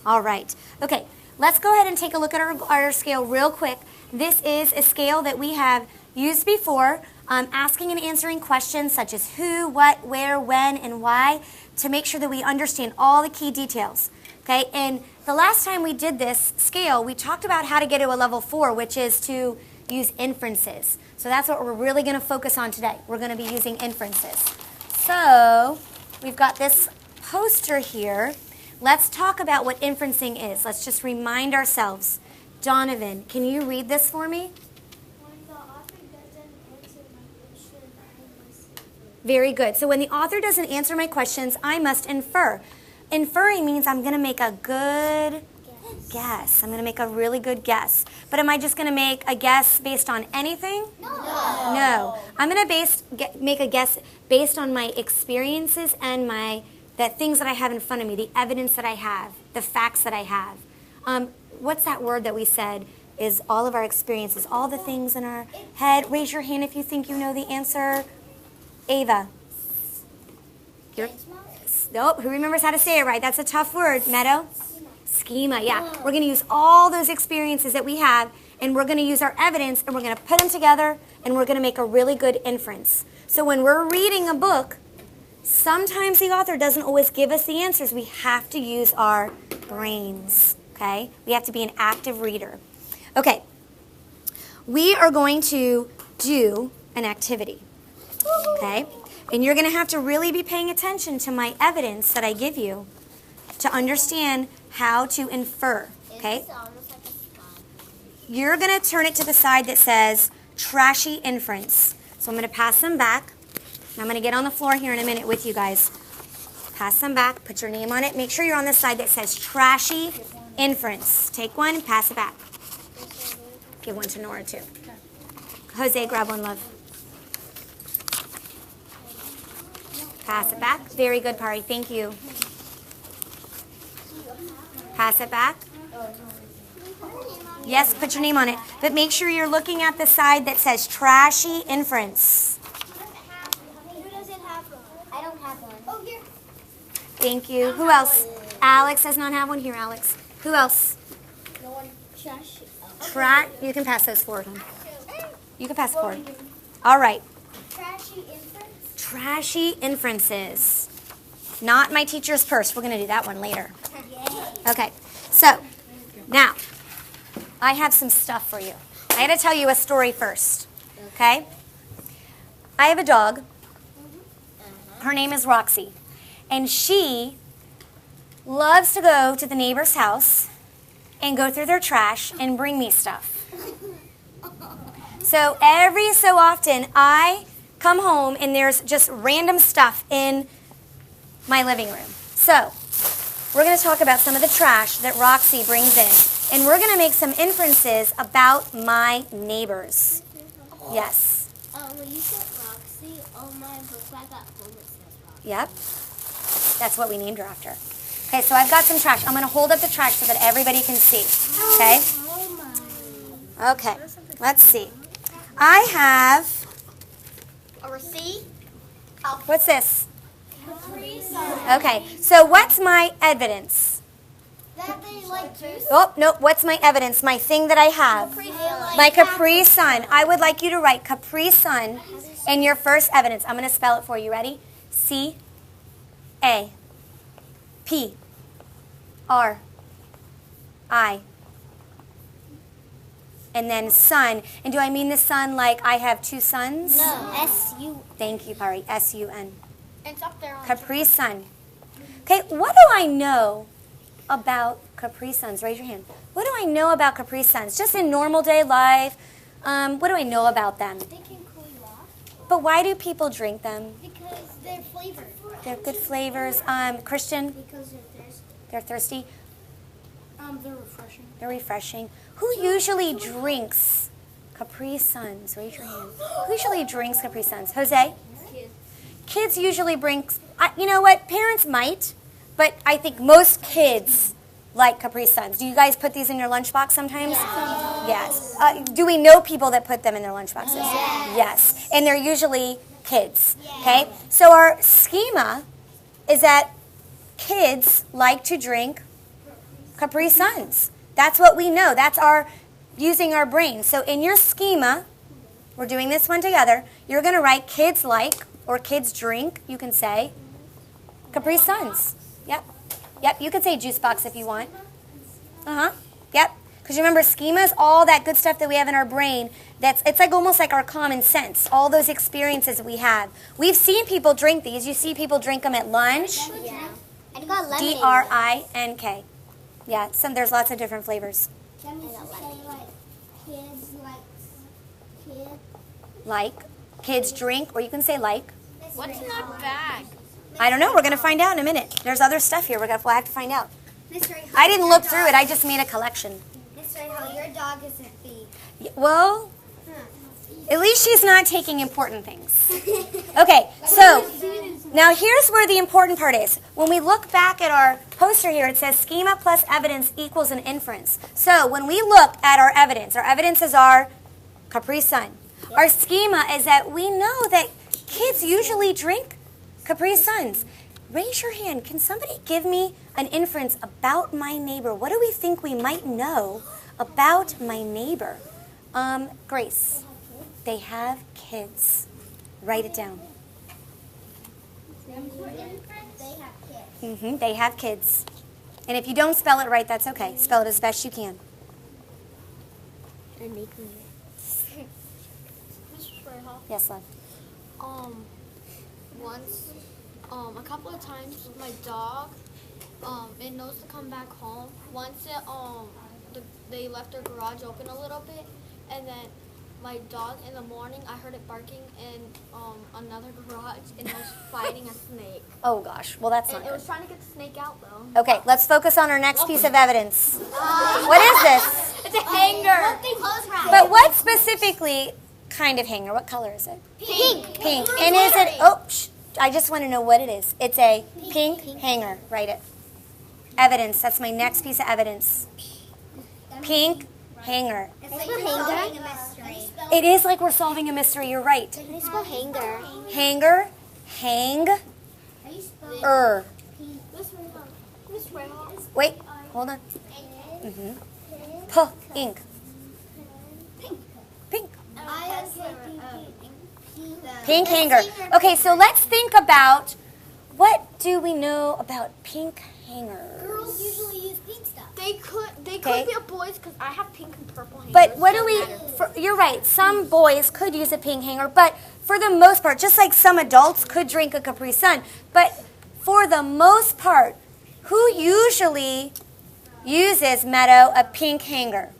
All right. Okay, let's go ahead and take a look at our scale real quick. This is a scale that we have used before, asking and answering questions such as who, what, where, when, and why to make sure that we understand all the key details. Okay, and the last time we did this scale, we talked about how to get to a level 4, which is to use inferences. So that's what we're really going to focus on today. We're going to be using inferences. So we've got this poster here. Let's talk about what inferencing is. Let's just remind ourselves. Donovan, can you read this for me? When the author doesn't answer my question, I must infer. Very good. So when the author doesn't answer my questions, I must infer. Inferring means I'm going to make a good guess. I'm going to make a really good guess. But am I just going to make a guess based on anything? No. I'm going to make a guess based on my experiences and the things that I have in front of me, the evidence that I have, the facts that I have. What's that word that we said is all of our experiences, all the things in our head? Raise your hand if you think you know the answer. Ava. Nope, who remembers how to say it right? That's a tough word. Meadow? Schema, yeah. We're going to use all those experiences that we have, and we're going to use our evidence, and we're going to put them together, and we're going to make a really good inference. So when we're reading a book, sometimes the author doesn't always give us the answers. We have to use our brains, okay? We have to be an active reader. Okay, we are going to do an activity, okay? And you're going to have to really be paying attention to my evidence that I give you to understand how to infer, okay? You're going to turn it to the side that says trashy inference. So I'm going to pass them back. I'm going to get on the floor here in a minute with you guys. Pass them back. Put your name on it. Make sure you're on the side that says trashy inference. Take one, pass it back. Give one to Nora, too. Jose, grab one, love. Pass it back. Very good, Pari. Thank you. Pass it back. Yes, put your name on it. But make sure you're looking at the side that says trashy inference. Who doesn't have one? I don't have one. Oh, here. Thank you. Who else? Alex does not have one. Here, Alex. Who else? No one. Trashy. You can pass those forward. You can pass forward. All right. Trashy inference? Trashy inferences. Not my teacher's purse. We're going to do that one later. Okay. So, now, I have some stuff for you. I got to tell you a story first. Okay? I have a dog. Her name is Roxy. And she loves to go to the neighbor's house and go through their trash and bring me stuff. So every so often, I come home and there's just random stuff in my living room. So we're going to talk about some of the trash that Roxy brings in. And we're going to make some inferences about my neighbors. Yes. When you said Roxy, all my book bag at home it says Roxy. Yep. That's what we named her after. Okay, so I've got some trash. I'm going to hold up the trash so that everybody can see. Okay? Oh my. Okay. Let's see. I have... A receipt? What's this? Capri Sun. Okay, so what's my evidence? That they like juice? Oh, no, what's my evidence? My thing that I have. My Capri Sun. I would like you to write Capri Sun in your first evidence. I'm going to spell it for you. Ready? C-A-P-R-I. And then sun. And do I mean the sun like I have two suns? No. S-U. Thank you, Pari. S-U-N. It's up there on Capri Sun. Okay, what do I know about Capri Suns? Raise your hand. What do I know about Capri Suns? Just in normal day life, what do I know about them? They can cool you off. But why do people drink them? Because they're flavored. They're good flavors. Christian? Because they're thirsty. They're thirsty. They're refreshing. They're refreshing. Who usually drinks Capri Suns? Raise your hand. Who usually drinks Capri Suns? Jose? Kids usually bring, you know what, parents might, but I think most kids like Capri Suns. Do you guys put these in your lunchbox sometimes? Yes. Do we know people that put them in their lunchboxes? Yes. And they're usually kids, okay? So our schema is that kids like to drink Capri Suns. That's what we know. That's our using our brain. So in your schema, we're doing this one together. You're going to write kids like or kids drink. You can say Capri Suns. Yep. Yep. You could say juice box if you want. Yep. Because remember, schema is all that good stuff that we have in our brain. It's like almost like our common sense. All those experiences that we have. We've seen people drink these. You see people drink them at lunch. Yeah. And got lemonade. DRINK. Yeah. There's lots of different flavors. That means to say like kids kids. Like kids drink, or you can say like. What's in that bag? I don't know. We're going to find out in a minute. There's other stuff here. We'll have to find out. Miss Ray, I didn't look through it. I just made a collection. Miss Ray, how your dog isn't feed. Well, at least she's not taking important things. Okay, so now here's where the important part is. When we look back at our poster here, it says schema plus evidence equals an inference. So when we look at our evidence is our Capri Sun. Our schema is that we know that kids usually drink Capri Suns. Raise your hand. Can somebody give me an inference about my neighbor? What do we think we might know about my neighbor? Grace, they have kids. Write it down. They have kids. They have kids. And if you don't spell it right, that's okay. Spell it as best you can. Yes, love. Once, a couple of times, my dog, it knows to come back home. Once they left their garage open a little bit, and then my dog in the morning, I heard it barking in another garage, and it was fighting a snake. Oh gosh, well that's not And it good. was trying to get the snake out though. Okay, let's focus on our next piece of evidence. What is this? It's a hanger. But what specifically kind of hanger? What color is it? Pink. Pink. And is it, I just want to know what it is. It's a pink hanger. Write it. Evidence. That's my next piece of evidence. Pink hanger. It's like solving a mystery. It is like we're solving a mystery. You're right. Can you spell hanger? Hanger. Hang. How you spell Miss Ray. Wait. Hold on. Ink. Pink. Pink hanger. Okay, so let's think about what do we know about pink hanger? Girls usually use pink stuff. They could Okay. be a boys because I have pink and purple hangers. But what do Doesn't we, matter. you're right, some boys could use a pink hanger, but for the most part, just like some adults could drink a Capri Sun, but for the most part, who usually uses, Meadow, a pink hanger?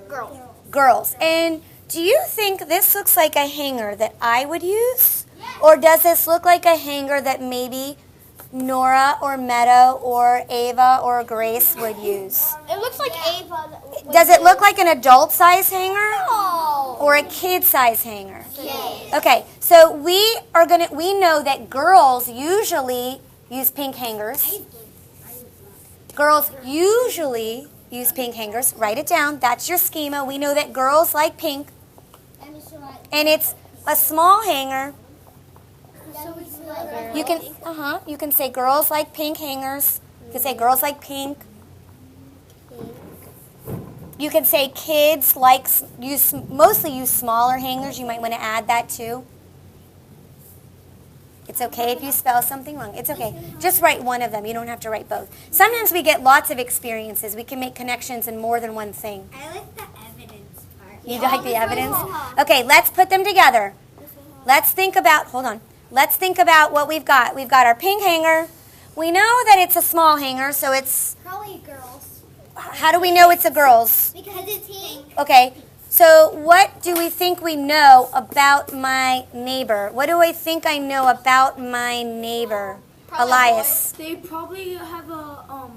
Girls. Girls. And do you think this looks like a hanger that I would use? Or does this look like a hanger that maybe Nora or Meadow or Ava or Grace would use? It looks like Ava. Does it look like an adult size hanger? No. Or a kid size hanger? Yes. Okay, so we know that girls usually use pink hangers. Girls usually use pink hangers. Write it down. That's your schema. We know that girls like pink. And it's a small hanger. You can say girls like pink hangers. You can say girls like pink. You can say kids like mostly use smaller hangers. You might want to add that too. It's okay if you spell something wrong. It's okay. Just write one of them. You don't have to write both. Sometimes we get lots of experiences. We can make connections in more than one thing. I like the evidence part. You like the evidence? Okay, let's put them together. Let's think about, hold on. Let's think about what we've got. We've got our pink hanger. We know that it's a small hanger, so it's, Probably girls. how do we know it's a girl's? Because it's pink. Okay, so what do we think we know about my neighbor? What do I think I know about my neighbor? Probably Elias. They probably have a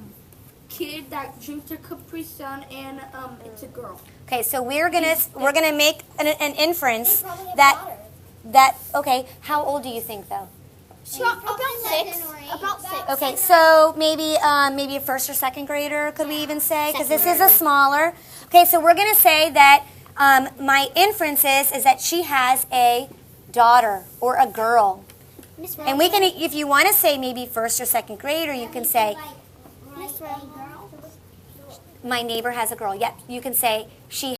kid that drinks a Capri Sun, and it's a girl. Okay, so we're gonna make an inference They probably have that a daughter. okay. How old do you think though? About 6. About 6. Okay, so maybe a first or second grader, could we even say? Because this is a smaller. Okay, so we're gonna say that my inference is that she has a daughter or a girl, and we can, if you want to say maybe first or second grade, or you can say Miss Ray, girl. my neighbor has a girl. Yep, you can say she